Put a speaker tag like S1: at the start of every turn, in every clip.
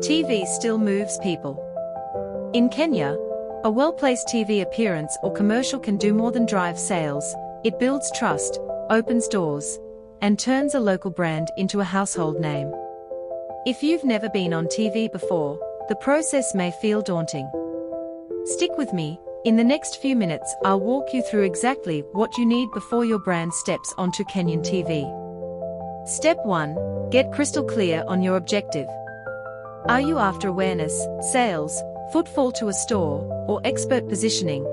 S1: TV still moves people. In Kenya, a well-placed TV appearance or commercial can do more than drive sales. It builds trust, opens doors, and turns a local brand into a household name. If you've never been on TV before, the process may feel daunting. Stick with me. In the next few minutes, I'll walk you through exactly what you need before your brand steps onto Kenyan TV. Step 1. Get crystal clear on your objective. Are you after awareness, sales, footfall to a store, or expert positioning?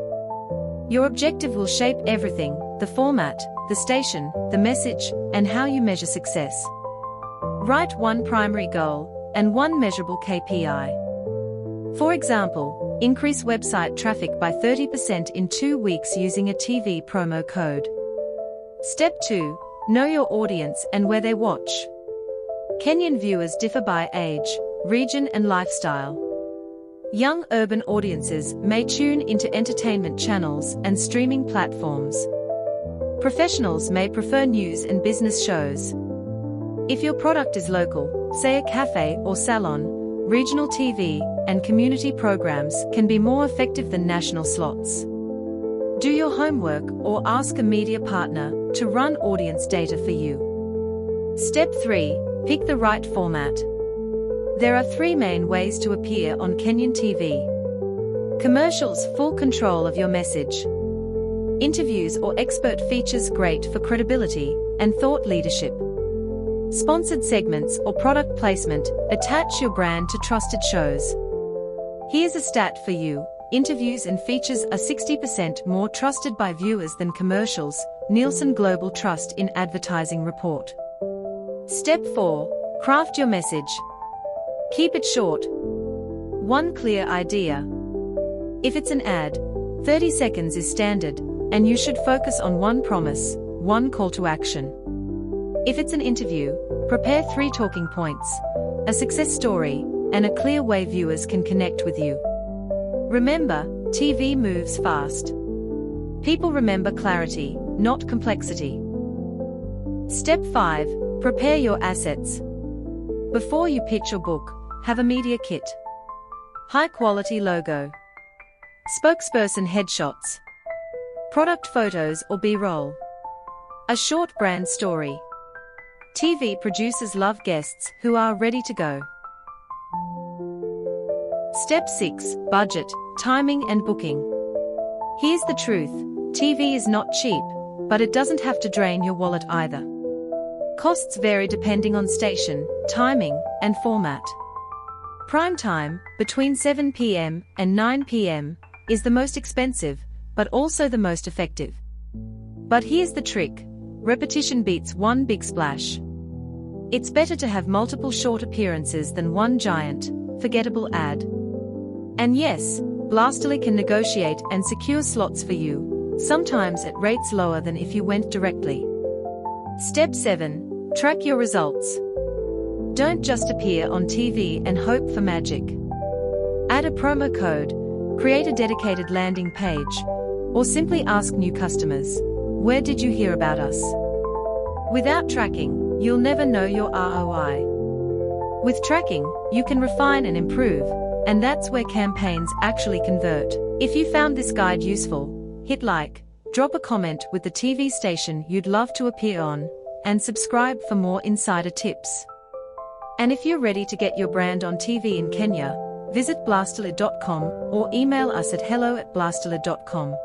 S1: Your objective will shape everything: the format, the station, the message, and how you measure success. Write one primary goal and one measurable KPI. For example, increase website traffic by 30% in 2 weeks using a TV promo code. Step 2. Know your audience and where they watch. Kenyan viewers differ by age, region, and lifestyle. Young urban audiences may tune into entertainment channels and streaming platforms. Professionals may prefer news and business shows. If your product is local, say a cafe or salon, regional TV and community programs can be more effective than national slots. Do your homework or ask a media partner to run audience data for you. Step 3. Pick the right format. There are 3 main ways to appear on Kenyan TV. Commercials, full control of your message. Interviews or expert features, great for credibility and thought leadership. Sponsored segments or product placement, attach your brand to trusted shows. Here's a stat for you: interviews and features are 60% more trusted by viewers than commercials, Nielsen Global Trust in Advertising Report. Step 4. Craft your message. Keep it short. One clear idea. If it's an ad, 30 seconds is standard, and you should focus on one promise, one call to action. If it's an interview, prepare 3 talking points, a success story, and a clear way viewers can connect with you. Remember, TV moves fast. People remember clarity, not complexity. Step 5. Prepare your assets. Before you pitch your book, have a media kit. High-quality logo. Spokesperson headshots. Product photos or B-roll. A short brand story. TV producers love guests who are ready to go. Step 6. Budget, timing and booking. Here's the truth: TV is not cheap, but it doesn't have to drain your wallet either. Costs vary depending on station, timing, and format. Prime time, between 7 p.m. and 9 p.m., is the most expensive, but also the most effective. But here's the trick: repetition beats one big splash. It's better to have multiple short appearances than one giant, forgettable ad. And yes, Blastily can negotiate and secure slots for you, sometimes at rates lower than if you went directly. Step 7. Track your results. Don't just appear on TV and hope for magic. Add a promo code, create a dedicated landing page, or simply ask new customers, "Where did you hear about us?" Without tracking, you'll never know your ROI. With tracking, you can refine and improve, and that's where campaigns actually convert. If you found this guide useful, hit like, drop a comment with the TV station you'd love to appear on, and subscribe for more insider tips. And if you're ready to get your brand on TV in Kenya, visit blastily.com or email us at hello@blastily.com.